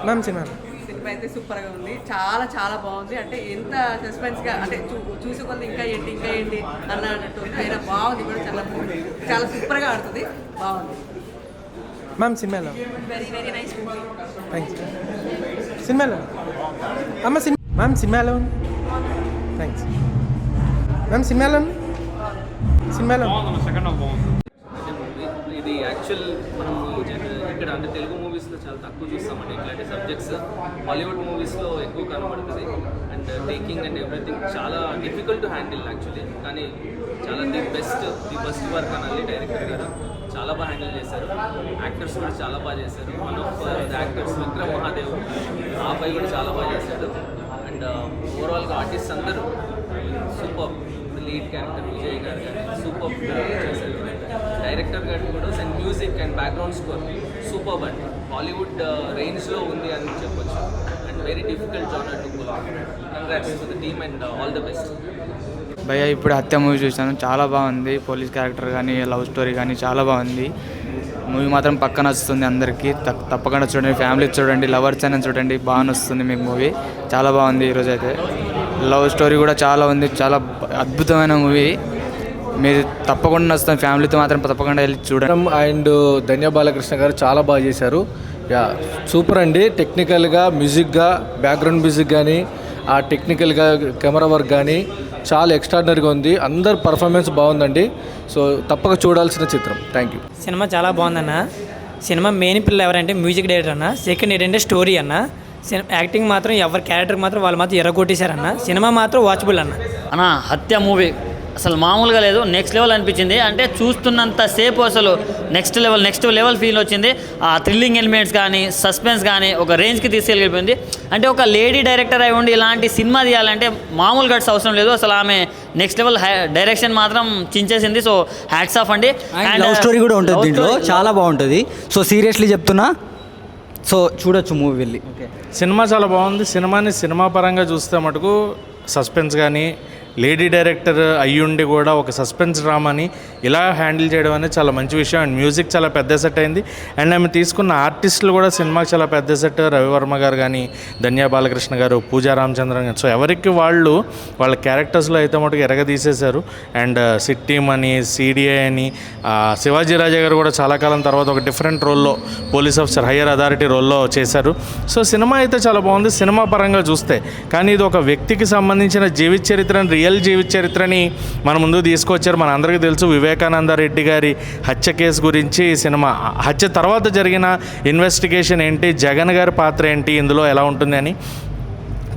Ma'am cinema అయితే సూపర్గా ఉంది. చాలా చాలా బాగుంది. అంటే ఎంత సస్పెన్స్గా అంటే చూసుకుంది ఇంకా ఏంటి అన్నట్టు ఉంది. అయినా బాగుంది కూడా, చాలా సూపర్గా ఆడుతుంది. బాగుంది మ్యామ్ సినిమాలో. Very very nice movie. Thanks. సినిమాలో అమ్మ మ్యామ్ సినిమాలో థ్యాంక్స్. మ్యామ్ సినిమాలో సెకండ్ హాఫ్ బాగుంది. ఇది యాక్చువల్ మనం ఇక్కడ అంటే తెలుగు మూవీస్లో చాలా తక్కువ చూస్తామండి ఇట్లాంటి సబ్జెక్ట్స్. హాలీవుడ్ మూవీస్లో ఎక్కువ కనబడుతుంది. అండ్ టేకింగ్ అండ్ ఎవ్రీథింగ్ చాలా డిఫికల్ట్ టు హ్యాండిల్ యాక్చువల్లీ. కానీ చాలా ది బెస్ట్ వర్క్ అనాలి. డైరెక్టర్ గారు చాలా బాగా హ్యాండిల్ చేశారు. యాక్టర్స్ కూడా చాలా బాగా చేశారు. One of the actors Vikram Mahadev, ఆ అబ్బాయి కూడా చాలా బాగా చేశాడు. అండ్ ఓవరాల్గా ఆర్టిస్ట్ అందరూ సూపర్. లీడ్ క్యారెక్టర్ విజయ్ గారు కానీ సూపర్ చేశారు. డైరెక్టర్ గారు కూడా and music and background score super అండి. హాలీవుడ్ రేంజ్లో ఉంది అని చెప్పొచ్చు. And very difficult genre to pull off. Congrats to the team and all the best. భయ్య ఇప్పుడు హత్య మూవీ చూశాను, చాలా బాగుంది. పోలీస్ క్యారెక్టర్ కానీ లవ్ స్టోరీ కానీ చాలా బాగుంది. మూవీ మాత్రం పక్కన వస్తుంది అందరికీ, తప్పకుండా చూడండి. ఫ్యామిలీ చూడండి, లవర్స్ అయినా చూడండి, బాగా వస్తుంది మీకు మూవీ. చాలా బాగుంది. ఈరోజు అయితే లవ్ స్టోరీ కూడా చాలా ఉంది. చాలా అద్భుతమైన మూవీ. మీరు తప్పకుండా వస్తుంది. ఫ్యామిలీతో మాత్రం తప్పకుండా వెళ్ళి చూడండి. అండ్ ధన్య బాలకృష్ణ గారు చాలా బాగా చేశారు. సూపర్ అండి. టెక్నికల్గా, మ్యూజిక్గా, బ్యాక్గ్రౌండ్ మ్యూజిక్ కానీ, ఆ టెక్నికల్గా కెమెరా వర్క్ కానీ చాలా ఎక్స్ట్రాడినరీగా ఉంది. అందరు పర్ఫార్మెన్స్ బాగుందండి. సో తప్పక చూడాల్సిన చిత్రం. Thank you. సినిమా చాలా బాగుందన్న. సినిమా మెయిన్ పిల్లలు ఎవరంటే మ్యూజిక్ డైరెక్టర్ అన్న, సెకండ్ ఏంటంటే స్టోరీ అన్న, యాక్టింగ్ మాత్రం ఎవరి క్యారెక్టర్ మాత్రం వాళ్ళు మాత్రం ఎర్రగొట్టేశారన్న. సినిమా మాత్రం వాచబుల్ అన్న. హత్య మూవీ అసలు మామూలుగా లేదు, నెక్స్ట్ లెవెల్ అనిపించింది. అంటే చూస్తున్నంత సేపు అసలు నెక్స్ట్ లెవెల్ ఫీల్ వచ్చింది. ఆ థ్రిల్లింగ్ ఎలిమెంట్స్ కానీ, సస్పెన్స్ కానీ ఒక రేంజ్కి తీసుకెళ్ళిపోయింది. అంటే ఒక లేడీ డైరెక్టర్ అయి ఉండి ఇలాంటి సినిమా తీయాలంటే మామూలు గట్స్ అవసరం లేదు. అసలు ఆమె నెక్స్ట్ లెవెల్ డైరెక్షన్ మాత్రం చించేసింది. సో హ్యాట్స్ ఆఫ్ అండి. అండ్ లవ్ స్టోరీ కూడా ఉంటుంది దీంట్లో, చాలా బాగుంటుంది. సో సీరియస్లీ చెప్తున్నా, సో చూడొచ్చు మూవీ వెళ్ళి. సినిమా చాలా బాగుంది. సినిమా పరంగా చూస్తే మటుకు సస్పెన్స్ కానీ, లేడీ డైరెక్టర్ అయ్యుండి కూడా ఒక సస్పెన్స్ డ్రామాని ఇలా హ్యాండిల్ చేయడం అనేది చాలా మంచి విషయం. అండ్ మ్యూజిక్ చాలా పెద్ద సెట్ అయింది. అండ్ ఆమె తీసుకున్న ఆర్టిస్టులు కూడా సినిమాకి చాలా పెద్ద సెట్. రవివర్మ గారు కానీ, ధన్య బాలకృష్ణ గారు, పూజా రామచంద్రన్ గారు. సో ఎవరికి వాళ్ళ క్యారెక్టర్స్లో అయితే మటుకు ఎరగదీసేశారు. అండ్ సిట్ టీమ్ అని, సిడిఐ అని, శివాజీ రాజా గారు కూడా చాలా కాలం తర్వాత ఒక డిఫరెంట్ రోల్లో పోలీస్ ఆఫీసర్, హయ్యర్ అథారిటీ రోల్లో చేశారు. సో సినిమా అయితే చాలా బాగుంది సినిమా పరంగా చూస్తే. కానీ ఇది ఒక వ్యక్తికి సంబంధించిన జీవిత చరిత్రని, రియల్ జీవిత చరిత్రని మన ముందు తీసుకొచ్చారు. మన అందరికీ తెలుసు వివేకానంద రెడ్డి గారి హత్య కేసు గురించి సినిమా. హత్య తర్వాత జరిగిన ఇన్వెస్టిగేషన్ ఏంటి, జగన్ గారి పాత్ర ఏంటి, ఇందులో ఎలా ఉంటుంది అని.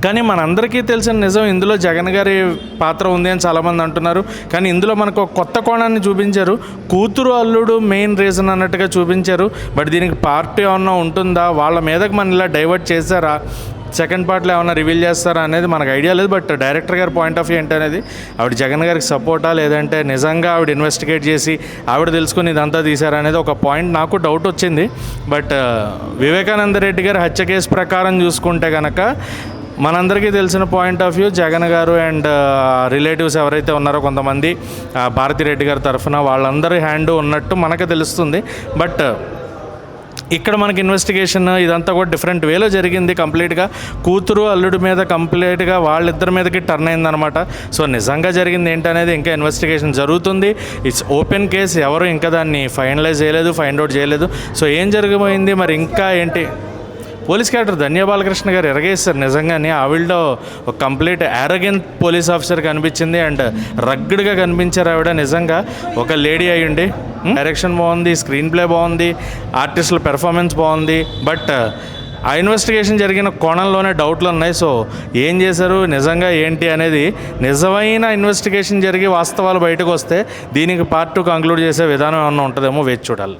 కానీ మనందరికీ తెలిసిన నిజం, ఇందులో జగన్ గారి పాత్ర ఉంది అని చాలామంది అంటున్నారు. కానీ ఇందులో మనకు ఒక కొత్త కోణాన్ని చూపించారు. కూతురు అల్లుడు మెయిన్ రీజన్ అన్నట్టుగా చూపించారు. బట్ దీనికి పార్టీ ఏమన్నా ఉంటుందా, వాళ్ళ మీదకి మన ఇలా డైవర్ట్ చేశారా, సెకండ్ పార్ట్లో ఏమైనా రివీల్ చేస్తారా అనేది మనకు ఐడియా లేదు. బట్ డైరెక్టర్ గారి పాయింట్ ఆఫ్ వ్యూ ఏంటనేది, ఆవిడ జగన్ గారికి సపోర్టా లేదంటే నిజంగా ఆవిడ ఇన్వెస్టిగేట్ చేసి ఆవిడ తెలుసుకుని ఇదంతా తీశారా అనేది ఒక పాయింట్ నాకు డౌట్ వచ్చింది. బట్ వివేకానంద రెడ్డి గారి హత్య కేసు ప్రకారం చూసుకుంటే కనుక మనందరికీ తెలిసిన పాయింట్ ఆఫ్ వ్యూ, జగన్ గారు అండ్ రిలేటివ్స్ ఎవరైతే ఉన్నారో కొంతమంది భారతిరెడ్డి గారి తరఫున వాళ్ళందరి హ్యాండ్ ఉన్నట్టు మనకు తెలుస్తుంది. బట్ ఇక్కడ మనకి ఇన్వెస్టిగేషన్ ఇదంతా కూడా డిఫరెంట్ వేలో జరిగింది. కంప్లీట్గా కూతురు అల్లుడి మీద కంప్లీట్గా వాళ్ళిద్దరి మీదకి టర్న్ అయిందనమాట. సో నిజంగా జరిగింది ఏంటనేది ఇంకా ఇన్వెస్టిగేషన్ జరుగుతుంది. It's open case. ఎవరు ఇంకా దాన్ని ఫైనలైజ్ చేయలేదు, ఫైండ్ అవుట్ చేయలేదు. సో ఏం జరిగిపోయింది మరి ఇంకా ఏంటి. పోలీస్ క్యారెక్టర్ ధన్య బాలకృష్ణ గారు ఎరగేస్తారు నిజంగానే. ఆవిడలో ఒక కంప్లీట్ యారగెంట్ పోలీస్ ఆఫీసర్ కనిపించింది. అండ్ రగ్డ్గా కనిపించారు ఆవిడ. నిజంగా ఒక లేడీ అయ్యుండి. డైరెక్షన్ బాగుంది, స్క్రీన్ ప్లే బాగుంది, ఆర్టిస్టుల పెర్ఫార్మెన్స్ బాగుంది. బట్ ఆ ఇన్వెస్టిగేషన్ జరిగిన కోణంలోనే డౌట్లు ఉన్నాయి. సో ఏం చేశారు నిజంగా ఏంటి అనేది, నిజమైన ఇన్వెస్టిగేషన్ జరిగి వాస్తవాలు బయటకు వస్తే దీనికి పార్ట్ 2 కంక్లూడ్ చేసే విధానం ఏమన్నా ఉంటుందేమో వేచి చూడాలి.